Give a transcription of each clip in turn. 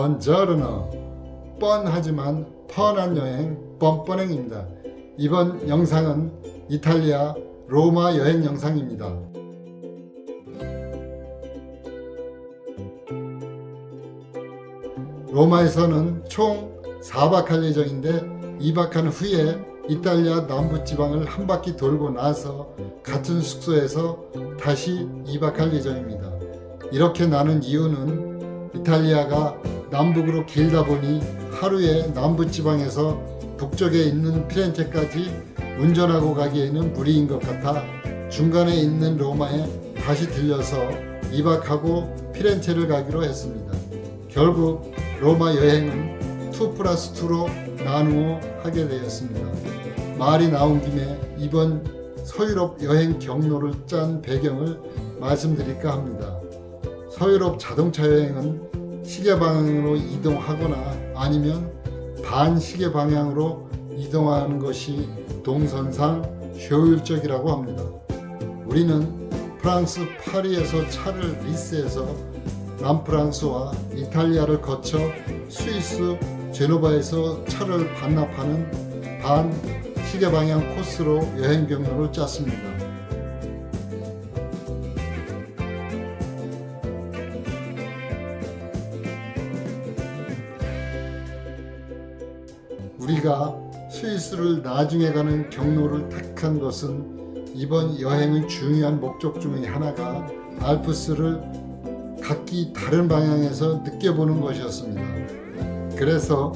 번저르너 뻔하지만 펀한 여행 뻔뻔행입니다. 이번 영상은 이탈리아 로마 여행 영상입니다. 로마에서는 총 4박 할 예정인데 2박한 후에 이탈리아 남부지방을 한 바퀴 돌고 나서 같은 숙소에서 다시 2박할 예정입니다. 이렇게 나눈 이유는 이탈리아가 남북으로 길다 보니 하루에 남부지방에서 북쪽에 있는 피렌체까지 운전하고 가기에는 무리인 것 같아 중간에 있는 로마에 다시 들려서 2박하고 피렌체를 가기로 했습니다. 결국 로마 여행은 2+2로 나누어 하게 되었습니다. 말이 나온 김에 이번 서유럽 여행 경로를 짠 배경을 말씀드릴까 합니다. 서유럽 자동차 여행은 시계 방향으로 이동하거나 아니면 반시계 방향으로 이동하는 것이 동선상 효율적이라고 합니다. 우리는 프랑스 파리에서 차를 리스해서 남프랑스와 이탈리아를 거쳐 스위스 제노바에서 차를 반납하는 반시계 방향 코스로 여행 경로를 짰습니다. 우리가 스위스를 나중에 가는 경로를 택한 것은 이번 여행의 중요한 목적 중의 하나가 알프스를 각기 다른 방향에서 느껴보는 것이었습니다. 그래서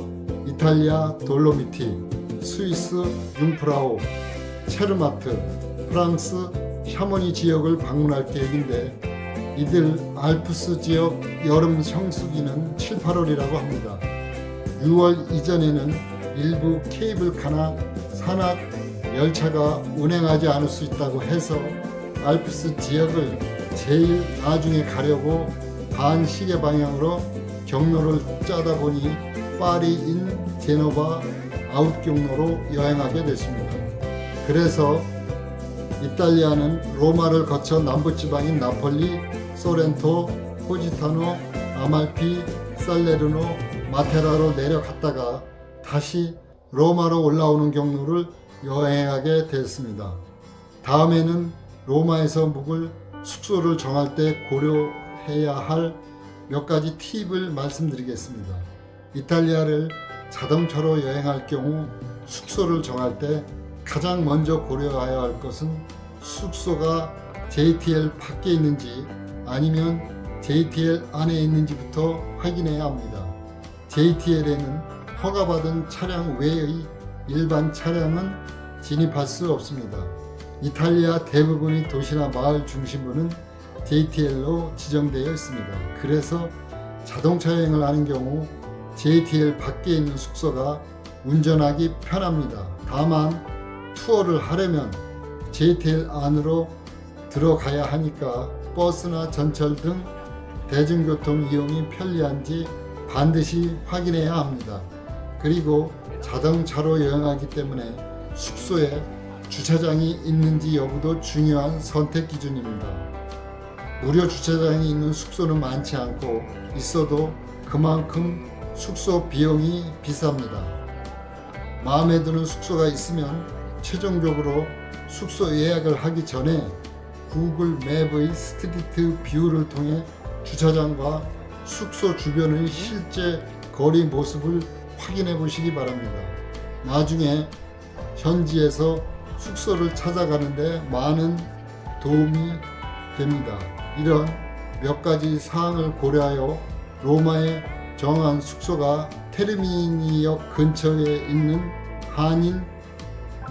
이탈리아 돌로미티, 스위스 융프라우, 체르마트, 프랑스 샤모니 지역을 방문할 계획인데 이들 알프스 지역 여름 성수기는 7, 8월이라고 합니다. 6월 이전에는 일부 케이블카나 산악 열차가 운행하지 않을 수 있다고 해서 알프스 지역을 제일 나중에 가려고 반시계 방향으로 경로를 짜다 보니 파리 인 제노바 아웃 경로로 여행하게 됐습니다. 그래서 이탈리아는 로마를 거쳐 남부지방인 나폴리, 소렌토, 포지타노, 아말피, 살레르노, 마테라로 내려갔다가 다시 로마로 올라오는 경로를 여행하게 됐습니다. 다음에는 로마에서 묵을 숙소를 정할 때 고려해야 할 몇 가지 팁을 말씀드리겠습니다. 이탈리아를 자동차로 여행할 경우 숙소를 정할 때 가장 먼저 고려해야 할 것은 숙소가 JTL 밖에 있는지 아니면 JTL 안에 있는지부터 확인해야 합니다. JTL에는 허가받은 차량 외의 일반 차량은 진입할 수 없습니다. 이탈리아 대부분의 도시나 마을 중심부는 JTL로 지정되어 있습니다. 그래서 자동차 여행을 하는 경우 JTL 밖에 있는 숙소가 운전하기 편합니다. 다만 투어를 하려면 JTL 안으로 들어가야 하니까 버스나 전철 등 대중교통 이용이 편리한지 반드시 확인해야 합니다. 그리고 자동차로 여행하기 때문에 숙소에 주차장이 있는지 여부도 중요한 선택 기준입니다. 무료 주차장이 있는 숙소는 많지 않고 있어도 그만큼 숙소 비용이 비쌉니다. 마음에 드는 숙소가 있으면 최종적으로 숙소 예약을 하기 전에 구글 맵의 스트리트 뷰를 통해 주차장과 숙소 주변의 실제 거리 모습을 확인해 보시기 바랍니다. 나중에 현지에서 숙소를 찾아가는데 많은 도움이 됩니다. 이런 몇 가지 사항을 고려하여 로마에 정한 숙소가 테르미니역 근처에 있는 한인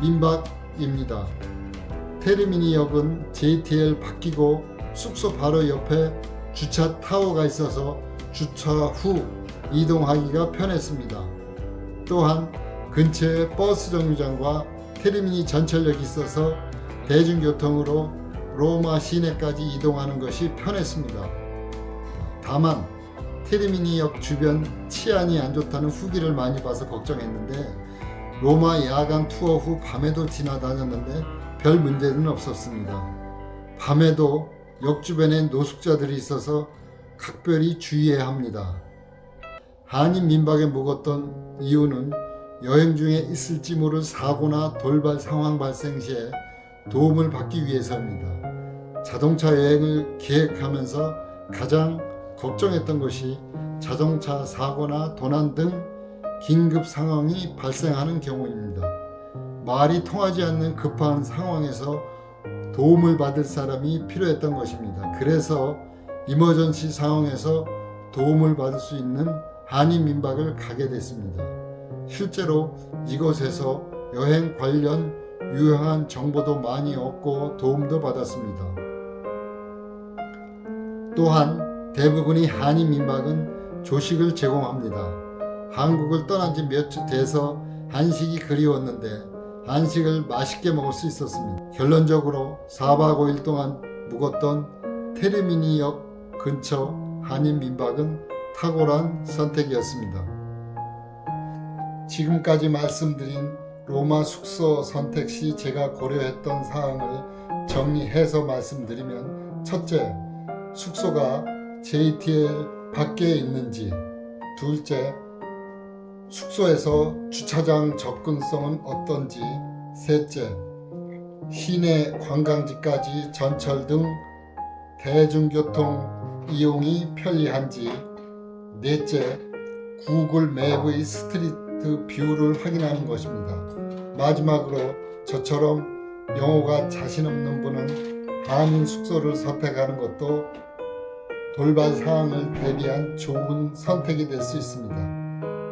민박입니다. 테르미니역은 JTL 바뀌고 숙소 바로 옆에 주차 타워가 있어서 주차 후 이동하기가 편했습니다. 또한 근처에 버스 정류장과 테르미니 전철역이 있어서 대중교통으로 로마 시내까지 이동하는 것이 편했습니다. 다만 테르미니역 주변 치안이 안 좋다는 후기를 많이 봐서 걱정했는데 로마 야간 투어 후 밤에도 지나다녔는데 별 문제는 없었습니다. 밤에도 역 주변에 노숙자들이 있어서 각별히 주의해야 합니다. 한인 민박에 묵었던 이유는 여행 중에 있을지 모를 사고나 돌발 상황 발생 시에 도움을 받기 위해서입니다. 자동차 여행을 계획하면서 가장 걱정했던 것이 자동차 사고나 도난 등 긴급 상황이 발생하는 경우입니다. 말이 통하지 않는 급한 상황에서 도움을 받을 사람이 필요했던 것입니다. 그래서 이머전시 상황에서 도움을 받을 수 있는 한인 민박을 가게 됐습니다. 실제로 이곳에서 여행 관련 유용한 정보도 많이 얻고 도움도 받았습니다. 또한 대부분의 한인 민박은 조식을 제공합니다. 한국을 떠난 지 몇 주 돼서 한식이 그리웠는데 한식을 맛있게 먹을 수 있었습니다. 결론적으로 4박 5일 동안 묵었던 테르미니역 근처 한인 민박은 탁월한 선택이었습니다. 지금까지 말씀드린 로마 숙소 선택 시 제가 고려했던 사항을 정리해서 말씀드리면, 첫째, 숙소가 JTL 밖에 있는지, 둘째, 숙소에서 주차장 접근성은 어떤지, 셋째, 시내 관광지까지 전철 등 대중교통 이용이 편리한지, 넷째, 구글 맵의 스트리트 뷰를 확인하는 것입니다. 마지막으로 저처럼 영어가 자신 없는 분은 한인 숙소를 선택하는 것도 돌발 사항을 대비한 좋은 선택이 될 수 있습니다.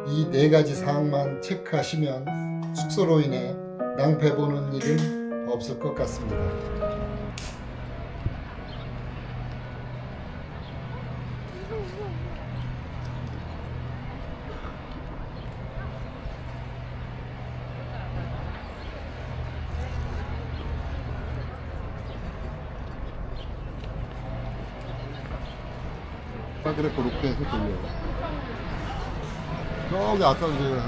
이 네 가지 사항만 체크하시면 숙소로 인해 낭패 보는 일은 없을 것 같습니다. 그래 그렇게 해서 돌려. 저기 아까 그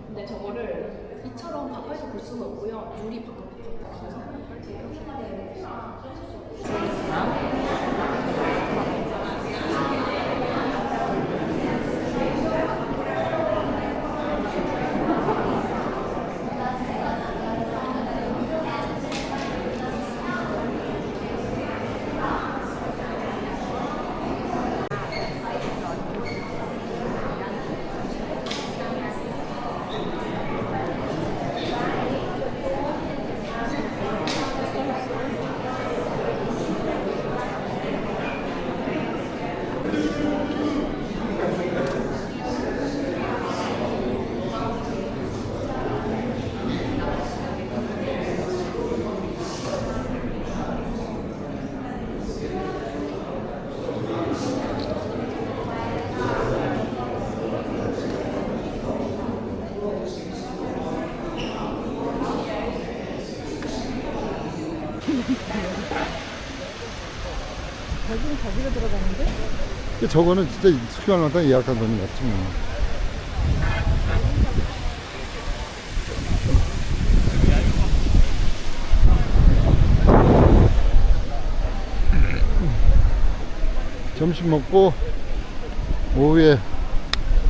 근데 저거를 이처럼 가까이서 볼 수는 없고요. 유리 밖으로 거기는 거기로 들어가는데? 저거는 진짜 숙연하다 예약한 돈이 맞지 뭐. 점심 먹고 오후에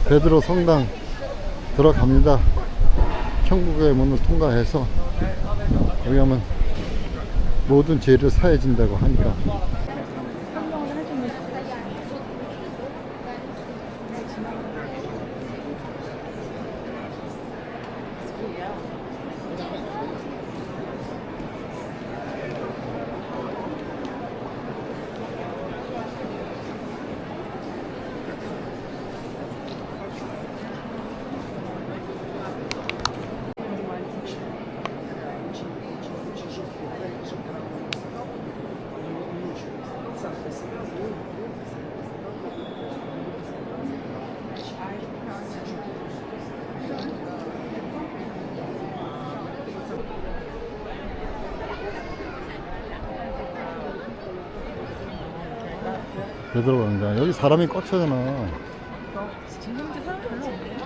베드로 성당 들어갑니다. 천국의 문을 통과해서 거기 가면 모든 죄를 사해진다고 하니까. 베드로 광장. 여기 사람이 꽉 차잖아. 지금 현재 사람 별로 없네.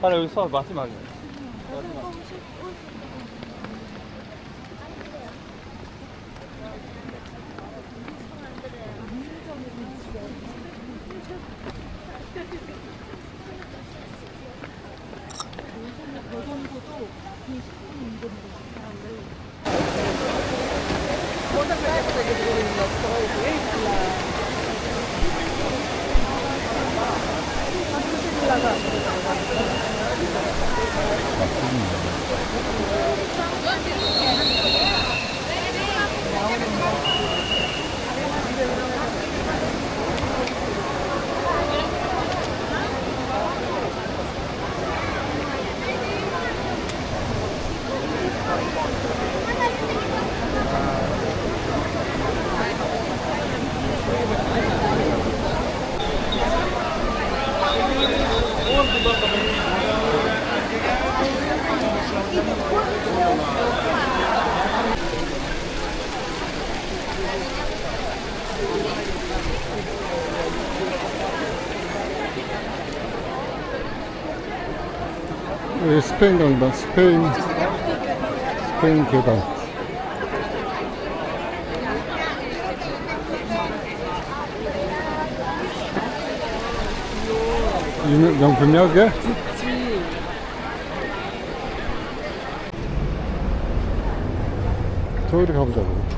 하나 여기 서 마지막에. 여기 스페인 강당, 스페인 계단. 명품이야, 그게? 저기 가보자고.